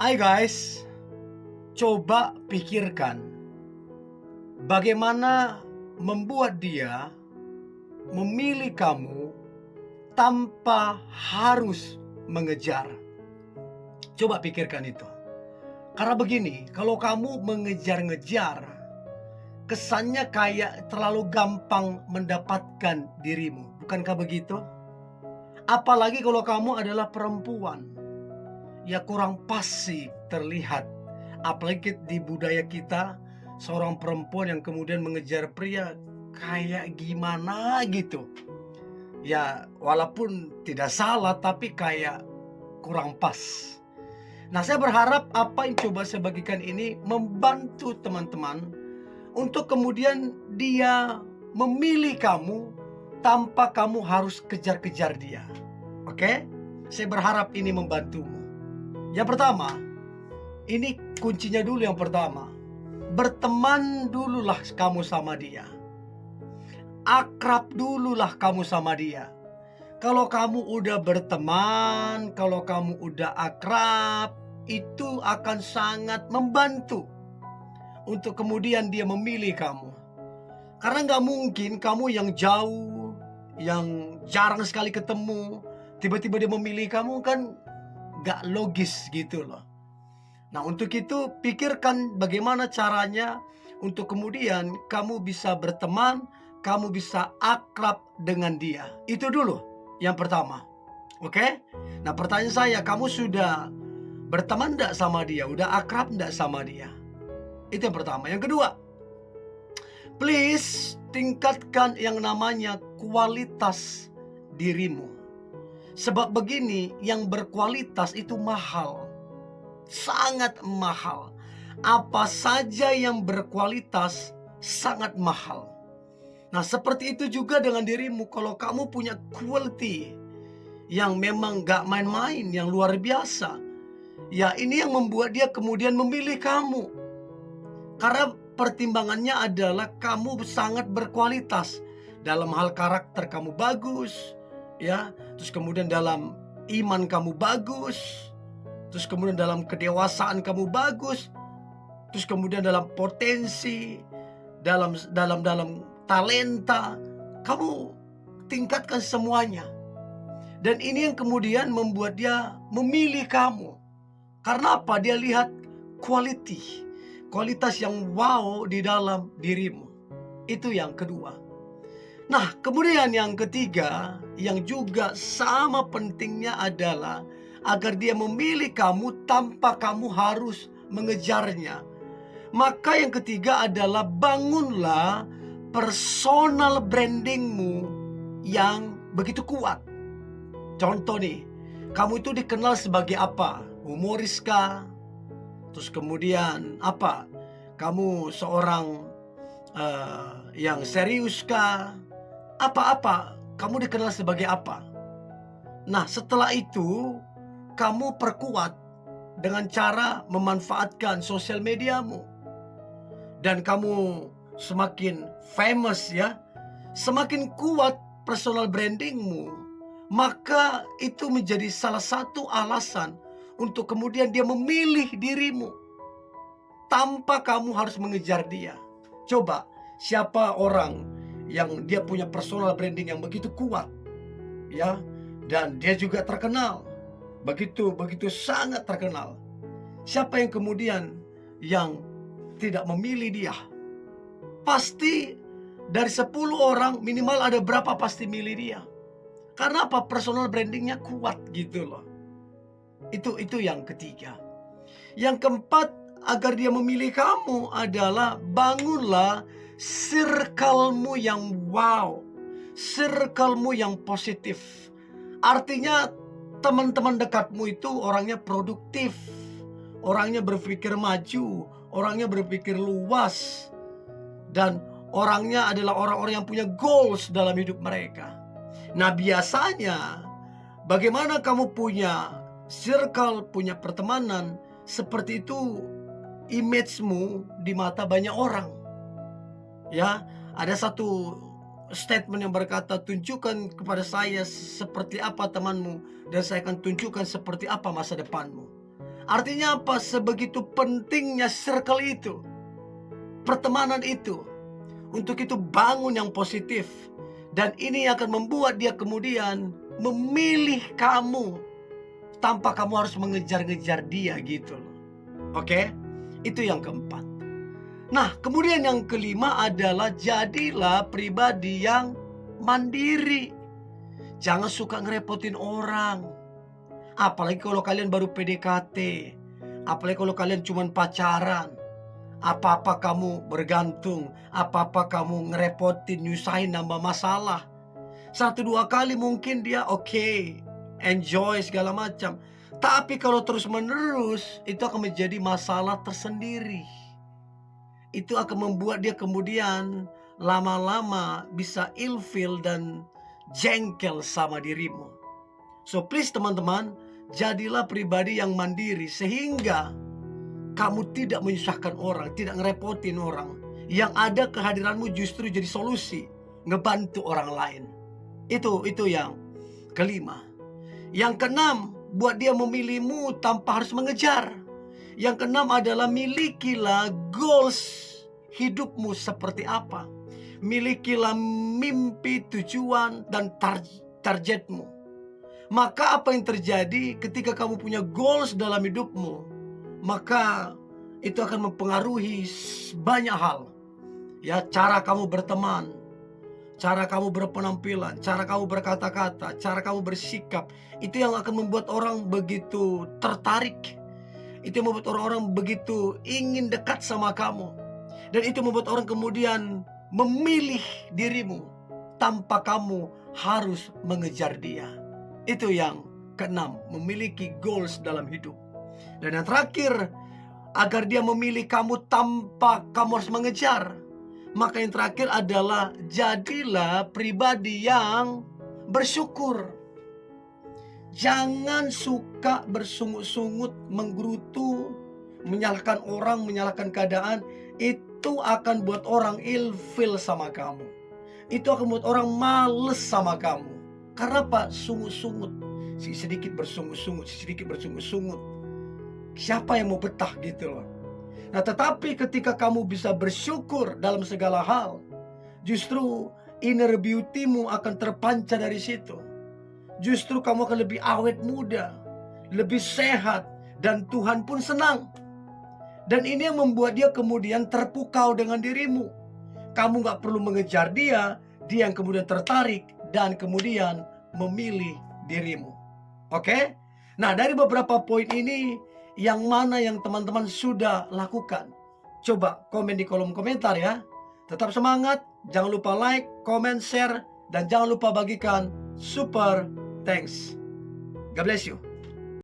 Hai guys, coba pikirkan bagaimana membuat dia memilih kamu tanpa harus mengejar. Coba pikirkan itu. Karena begini, kalau kamu mengejar-ngejar, kesannya kayak terlalu gampang mendapatkan dirimu. Bukankah begitu? Apalagi kalau kamu adalah perempuan. Ya kurang pas sih terlihat. Apalagi di budaya kita, seorang perempuan yang kemudian mengejar pria kayak gimana gitu. Ya walaupun tidak salah tapi kayak kurang pas. Nah, saya berharap apa yang coba saya bagikan ini membantu teman-teman untuk kemudian dia memilih kamu tanpa kamu harus kejar-kejar dia. Oke? Saya berharap ini membantumu. Yang pertama, ini kuncinya dulu yang pertama. Berteman dululah kamu sama dia. Akrab dululah kamu sama dia. Kalau kamu udah berteman, kalau kamu udah akrab, itu akan sangat membantu untuk kemudian dia memilih kamu. Karena nggak mungkin kamu yang jauh, yang jarang sekali ketemu, tiba-tiba dia memilih kamu, kan nggak logis gitu loh. Nah, untuk itu pikirkan bagaimana caranya untuk kemudian kamu bisa berteman, kamu bisa akrab dengan dia. Itu dulu yang pertama. Oke? Nah, pertanyaan saya, kamu sudah berteman enggak sama dia? Udah akrab enggak sama dia? Itu yang pertama. Yang kedua, please tingkatkan yang namanya kualitas dirimu. Sebab begini, yang berkualitas itu mahal. Sangat mahal. Apa saja yang berkualitas sangat mahal. Nah, seperti itu juga dengan dirimu. Kalau kamu punya quality yang memang gak main-main, yang luar biasa, ya ini yang membuat dia kemudian memilih kamu. Karena pertimbangannya adalah kamu sangat berkualitas. Dalam hal karakter kamu bagus, ya. Terus kemudian dalam iman kamu bagus. Terus kemudian dalam kedewasaan kamu bagus. Terus kemudian dalam potensi, dalam talenta, kamu tingkatkan semuanya. Dan ini yang kemudian membuat dia memilih kamu. Karena apa? Dia lihat kualitas yang wow di dalam dirimu. Itu yang kedua. Nah, kemudian yang ketiga, yang juga sama pentingnya adalah agar dia memilih kamu tanpa kamu harus mengejarnya. Maka yang ketiga adalah bangunlah personal brandingmu yang begitu kuat. Contoh nih, kamu itu dikenal sebagai apa? Humoris kah? Terus kemudian apa? Kamu seorang yang serius kah? Apa-apa? Kamu dikenal sebagai apa? Nah, setelah itu kamu perkuat dengan cara memanfaatkan sosial mediamu. Dan kamu semakin famous ya, semakin kuat personal brandingmu, maka itu menjadi salah satu alasan untuk kemudian dia memilih dirimu tanpa kamu harus mengejar dia. Coba, siapa orang yang dia punya personal branding yang begitu kuat, ya, dan dia juga terkenal, begitu sangat terkenal. Siapa yang kemudian yang tidak memilih dia? Pasti dari 10 orang minimal ada berapa pasti milih dia. Karena apa? Personal brandingnya kuat gitu loh. Itu yang ketiga. Yang keempat, agar dia memilih kamu adalah bangunlah circle-mu yang wow, circle-mu yang positif. Artinya teman-teman dekatmu itu orangnya produktif, orangnya berpikir maju, orangnya berpikir luas, dan orangnya adalah orang-orang yang punya goals dalam hidup mereka. Nah, biasanya bagaimana kamu punya circle, punya pertemanan seperti itu, image-mu di mata banyak orang. Ya, ada satu statement yang berkata, tunjukkan kepada saya seperti apa temanmu dan saya akan tunjukkan seperti apa masa depanmu. Artinya apa? Sebegitu pentingnya circle itu, pertemanan itu, untuk itu bangun yang positif. Dan ini akan membuat dia kemudian memilih kamu tanpa kamu harus mengejar-ngejar dia gitu loh. Oke? Itu yang keempat. Nah, kemudian yang kelima adalah jadilah pribadi yang mandiri. Jangan suka ngerepotin orang. Apalagi kalau kalian baru PDKT. Apalagi kalau kalian cuma pacaran. Apa-apa kamu bergantung. Apa-apa kamu ngerepotin, nyusahin, nambah masalah. 1-2 kali mungkin dia oke, enjoy segala macam. Tapi kalau terus-menerus, itu akan menjadi masalah tersendiri. Itu akan membuat dia kemudian lama-lama bisa ilfil dan jengkel sama dirimu. So please teman-teman, jadilah pribadi yang mandiri sehingga kamu tidak menyusahkan orang, tidak ngerepotin orang. Yang ada kehadiranmu justru jadi solusi, ngebantu orang lain. Itu yang kelima. Yang keenam, buat dia memilihmu tanpa harus mengejar. Yang keenam adalah milikilah goals hidupmu seperti apa. Milikilah mimpi, tujuan, dan targetmu. Maka apa yang terjadi ketika kamu punya goals dalam hidupmu, maka itu akan mempengaruhi banyak hal. Ya, cara kamu berteman, cara kamu berpenampilan, cara kamu berkata-kata, cara kamu bersikap. Itu yang akan membuat orang begitu tertarik. Itu yang membuat orang-orang begitu ingin dekat sama kamu. Dan itu membuat orang kemudian memilih dirimu tanpa kamu harus mengejar dia. Itu yang keenam, memiliki goals dalam hidup. Dan yang terakhir, agar dia memilih kamu tanpa kamu harus mengejar. Maka yang terakhir adalah jadilah pribadi yang bersyukur. Jangan suka bersungut-sungut, menggerutu, menyalahkan orang, menyalahkan keadaan. Itu akan buat orang ilfil sama kamu. Itu akan buat orang males sama kamu. Karena apa? Sungut-sungut. Sedikit bersungut-sungut, sedikit bersungut-sungut. Siapa yang mau betah gitu loh. Nah, tetapi ketika kamu bisa bersyukur dalam segala hal, justru inner beauty-mu akan terpancar dari situ. Justru kamu akan lebih awet muda, lebih sehat, dan Tuhan pun senang. Dan ini yang membuat dia kemudian terpukau dengan dirimu. Kamu gak perlu mengejar dia yang kemudian tertarik dan kemudian memilih dirimu. Oke? Nah, dari beberapa poin ini, yang mana yang teman-teman sudah lakukan? Coba komen di kolom komentar ya. Tetap semangat, jangan lupa like, comment, share, dan jangan lupa bagikan super thanks. God bless you.